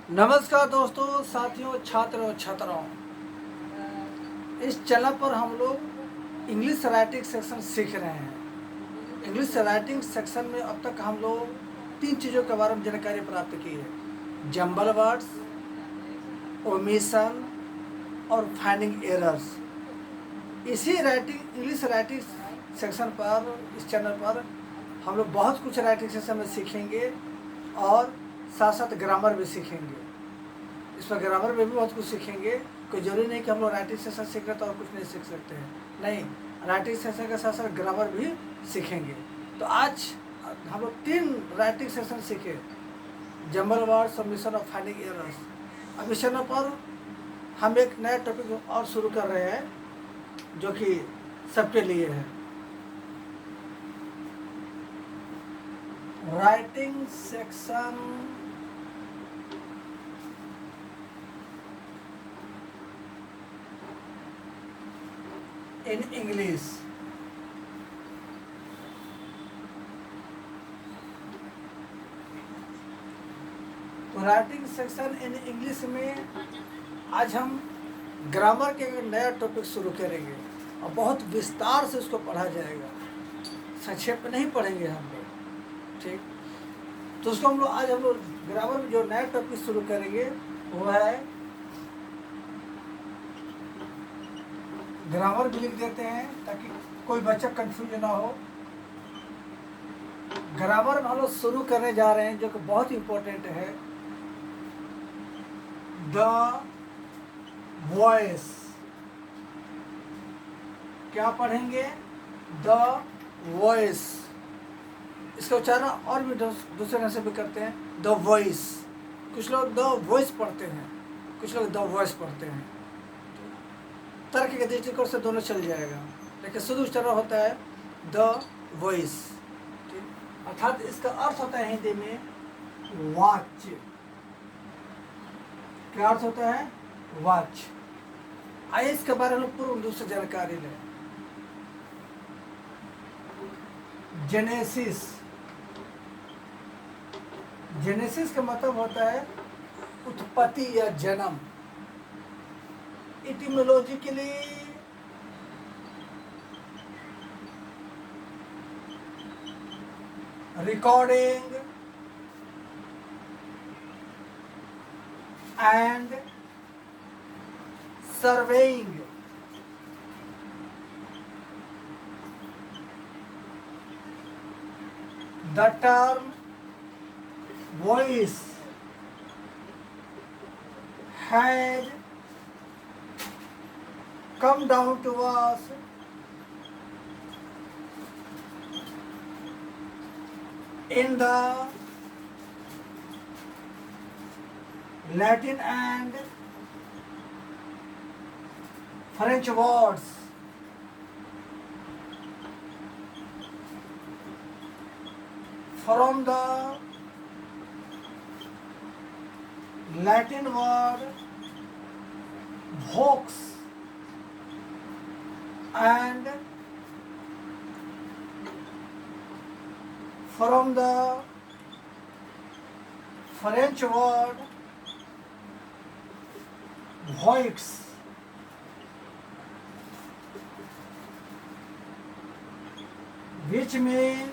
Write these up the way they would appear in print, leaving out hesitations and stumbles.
नमस्कार दोस्तों, साथियों, छात्र और छात्राओं। इस चैनल पर हम लोग इंग्लिश राइटिंग सेक्शन सीख रहे हैं। इंग्लिश राइटिंग सेक्शन में अब तक हम लोग 3 चीज़ों के बारे में जानकारी प्राप्त की है: जंबल वर्ड्स, ओमिशन और फाइंडिंग एरर्स। इसी इंग्लिश राइटिंग सेक्शन पर, इस चैनल पर हम लोग बहुत कुछ राइटिंग सेक्शन में सीखेंगे और साथ साथ ग्रामर भी सीखेंगे। इस पर ग्रामर में भी बहुत कुछ सीखेंगे। कोई जरूरी नहीं कि हम लोग राइटिंग सेशन सीख रहे तो और कुछ नहीं सीख सकते हैं। नहीं, राइटिंग सेशन के साथ साथ ग्रामर भी सीखेंगे। तो आज हम लोग 3 राइटिंग सेशन सीखे: जंबल वर्ड, सबमिशन और फाइंडिंग एरर्स। अब इस चैनल पर हम एक नया टॉपिक और शुरू कर रहे हैं जो कि सबके लिए है। Writing section in English. तो राइटिंग सेक्शन इन इंग्लिश में आज हम ग्रामर के एक नया टॉपिक शुरू करेंगे और बहुत विस्तार से उसको पढ़ा जाएगा। संक्षेप में नहीं पढ़ेंगे हम लोग, ठीक। तो उसको आज हम लोग ग्रामर में जो नया टॉपिक शुरू करेंगे वो है, ग्रामर भी लिख देते हैं ताकि कोई बच्चा कंफ्यूज ना हो। ग्रामर में हम लोग शुरू करने जा रहे हैं जो कि बहुत इंपॉर्टेंट है, द वॉइस। क्या पढ़ेंगे? The voice. इसका उच्चारण और भी दूसरे ढंग से भी करते हैं, द वॉइस। कुछ लोग द वॉइस पढ़ते हैं, कुछ लोग द वॉइस पढ़ते हैं। तर्क के दृष्टिकोण से दोनों चल जाएगा, लेकिन शुद्ध उच्चारण होता है द वॉइस। अर्थात इसका अर्थ होता है हिंदी में वाच्य। क्या अर्थ होता है? वाच्य। आइए इसके बारे में पूर्ण रूप से जानकारी लें। जेनेसिस। जेनेसिस का मतलब होता है उत्पत्ति या जन्म। इटिमोलॉजिकली recording and surveying the term voice had come down to us in the Latin and French words from the Latin word vox and from the French word voix, which mean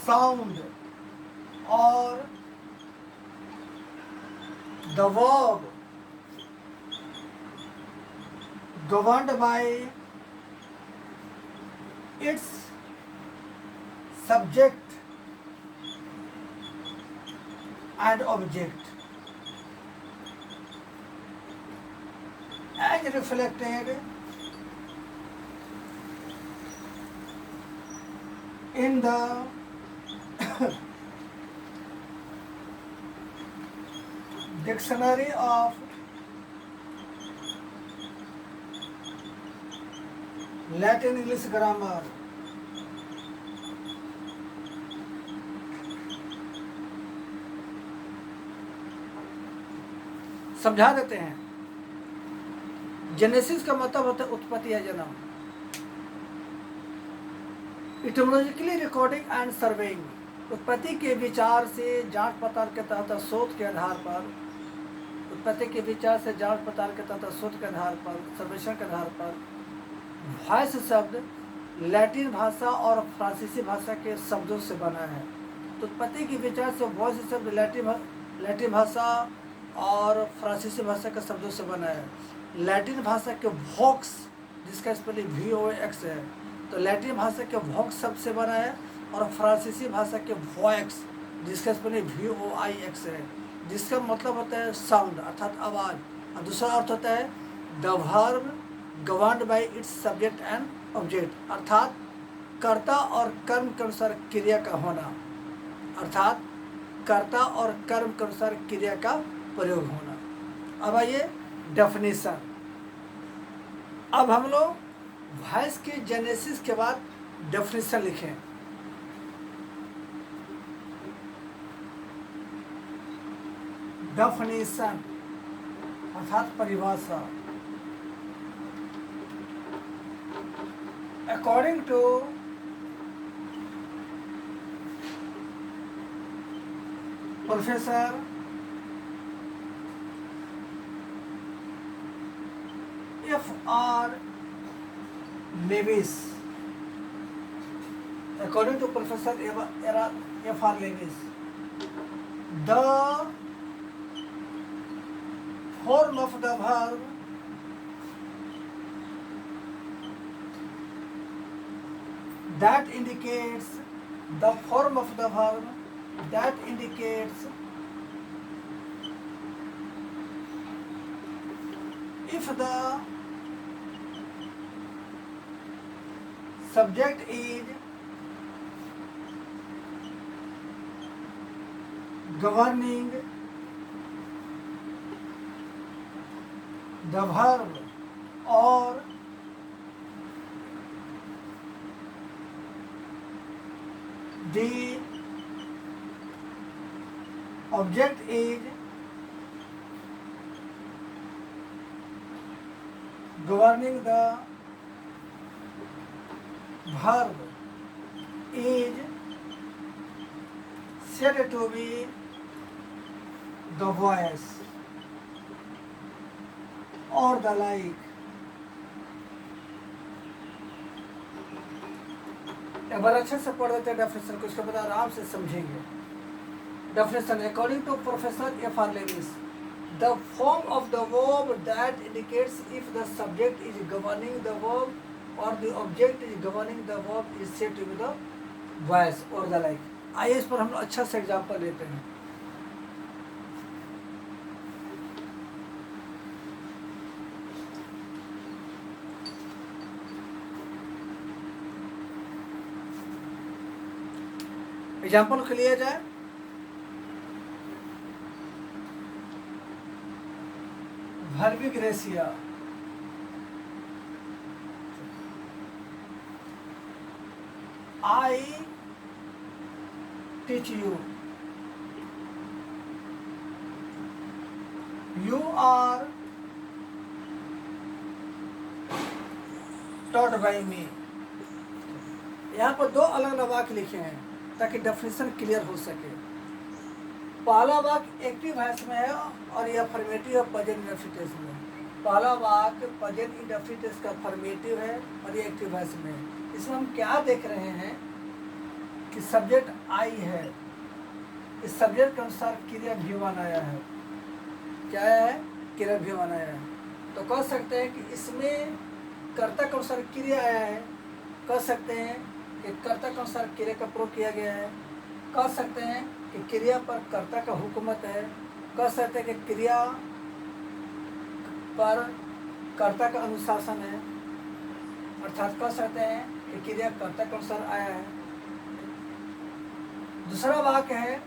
sound or the verb governed by its subject and object as reflected in the dictionary of Latin English grammar. समझा देते हैं। Genesis का मतलब होता है उत्पत्ति या जन्म। इटोमोलॉजिकली रिकॉर्डिंग एंड सर्वेइंग उत्पत्ति के विचार से जांच पड़ताल के तहत शोध के आधार पर उत्पत्ति के विचार से जांच पड़ताल के तहत शोध के आधार पर सर्वेक्षण के आधार पर वॉइस शब्द लैटिन भाषा और फ्रांसीसी भाषा के शब्दों से बना है। तो उत्पत्ति के विचार से वॉइस शब्द लैटिन भाषा और फ्रांसीसी भाषा के शब्दों से बना है। लैटिन भाषा के वॉक्स जिसका स्पेलिंग VOX है, तो लैटिन भाषा के वॉक्स शब्द से बना है और फ्रांसीसी भाषा के वॉक्स जिसका स्पेलिंग VOIX है, जिसका मतलब होता है साउंड अर्थात आवाज़, और दूसरा अर्थ होता है the verb governed bye it's subject and object अर्थात कर्ता और कर्म के अनुसार क्रिया का होना, अर्थात कर्ता और कर्म के अनुसार क्रिया का प्रयोग होना। अब आइए डेफिनेशन। अब हम लोग वॉइस के जेनेसिस के बाद डेफिनेशन लिखें। डेफिनेशन अर्थात परिभाषा। According to professor F.R. Lewis, according to Professor F.R. Lewis, the form of the verb that indicates the form of the verb that indicates if the subject is governing the verb or the object is governing the verb is said to be the voice or the like. एक बार अच्छे से पढ़ देते हैं definition को, इसके बाद आराम से समझेंगे। Definition according to professor F.R. Lewis, the form of the verb that indicates if the subject is governing the verb or the object is governing the verb is said to be the voice or the like. आइए इस पर हम अच्छा से example लेते हैं। Example के लिए जाए वर्बिक रेशिया, I teach you, you are taught by me। यहाँ पर दो अलग अलग वाक्य लिखे हैं ताकि डेफिनेशन क्लियर हो सके। पहला वाक्य एक्टिव वॉइस में है और यह अफर्मेटिव है प्रेजेंट इंडेफिनिट में। पहला वाक्य प्रेजेंट इंडेफिनिट का अफर्मेटिव है और ये एक्टिव वॉइस में है। इसमें हम क्या देख रहे हैं कि सब्जेक्ट आई है, इस सब्जेक्ट के अनुसार क्रिया V1 आया है। क्या है? क्रिया V1 आया है। तो कह सकते हैं कि इसमें कर्ता के अनुसार क्रिया आया है, कह सकते हैं कि कर्ता के अनुसार क्रिया का प्रयोग किया गया है, कह सकते हैं कि क्रिया पर कर्ता का हुकूमत है, कह सकते हैं कि क्रिया पर कर्ता का अनुशासन है, अर्थात कह सकते हैं कि क्रिया कर्ता के अनुसार आया है। दूसरा वाक्य है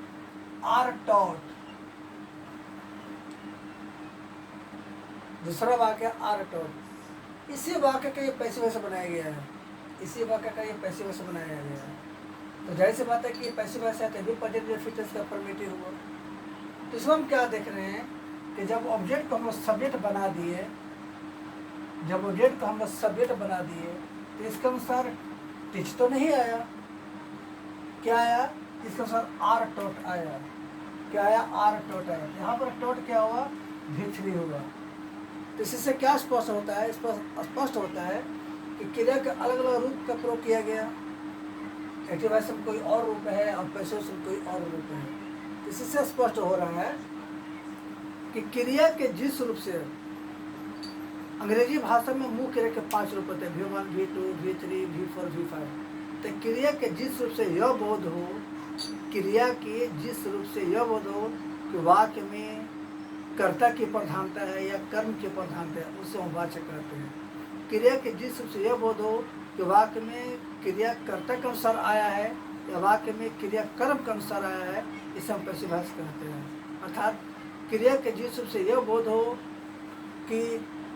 आर टॉट। दूसरा वाक्य आर टॉट। इसी वाक्य का ये पैसिव वॉइस बनाया गया है, इसी वाक्य का ये पैसिव वॉइस बनाया गया है। तो जाहिर सी बात है कि पैसिव वॉइस है तभी प्रेजेंट इंडेफिनिट का अफर्मेटिव हुआ। तो इसमें हम क्या देख रहे हैं कि जब ऑब्जेक्ट को हम सब्जेक्ट बना दिए, जब ऑब्जेक्ट को हम सब्जेक्ट बना दिए तो इसके अनुसार टिच तो नहीं आया, क्या आया, इसके अनुसार आर टोट आया, क्या आया, आर टोट आया। यहाँ पर टोट क्या हुआ, V3 हुआ। तो इससे क्या स्पष्ट होता है, स्पष्ट होता है कि क्रिया के अलग अलग रूप का प्रयोग किया गया। एक्टिव वॉइस में कोई और रूप है और पैसिव में कोई और रूप है। इससे स्पष्ट हो रहा है कि क्रिया के जिस रूप से, अंग्रेजी भाषा में मुख्य क्रिया के 5 रूप होते हैं, V1, V2, V3, V4, V5। तो क्रिया के जिस रूप से यह बोध हो, क्रिया के जिस रूप से यह बोध हो कि वाक्य में कर्ता की प्रधानता है या कर्म की प्रधानता है, उससे हम वाचक कहते हैं। क्रिया के जिस रूप से यह बोध हो कि वाक्य में क्रिया कर्ता के अनुसार आया है या वाक्य में क्रिया कर्म के अनुसार आया है, इसे हम पैसिव वॉइस कहते हैं। अर्थात क्रिया के जिस रूप से यह बोध हो कि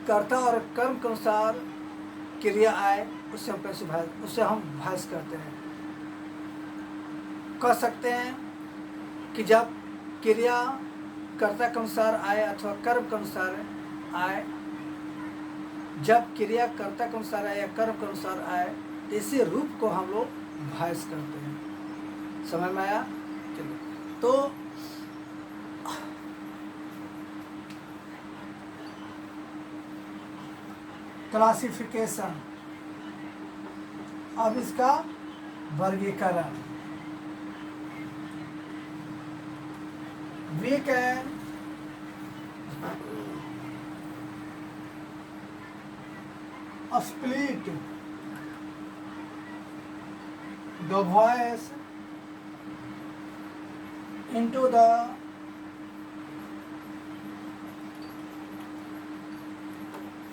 कर्ता और कर्म के अनुसार क्रिया आए, उससे हम पैसिव वॉइस, उससे हम वॉइस कहते हैं। कह सकते हैं कि जब क्रिया कर्ता के अनुसार आए अथवा कर्म के अनुसार आए, जब क्रिया कर्ता के अनुसार आए या कर्म के अनुसार आए, तो इसी रूप को हम लोग वॉइस कहते हैं। समझ में आया? चलिए, तो क्लासिफिकेशन, अब इसका वर्गीकरण। We can split the voice into the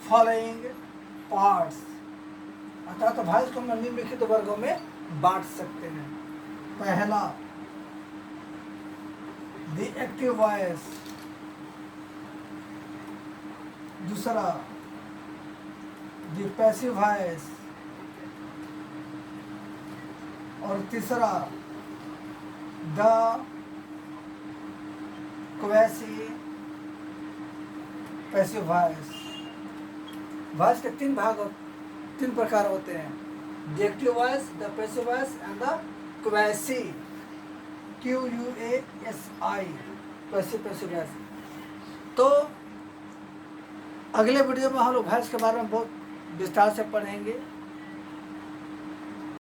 following parts, अर्थात वॉइस को हम निम्नलिखित वर्गों में बांट सकते हैं। पहला, द एक्टिव वॉइस, दूसरा द पैसिव वॉइस, और तीसरा the quasi passive voice. Voice के 3 प्रकार होते हैं, the active voice, the passive voice and the quasi, QUASI, passive voice. तो अगले वीडियो में हम लोग वॉइस के बारे में बहुत विस्तार से पढ़ेंगे।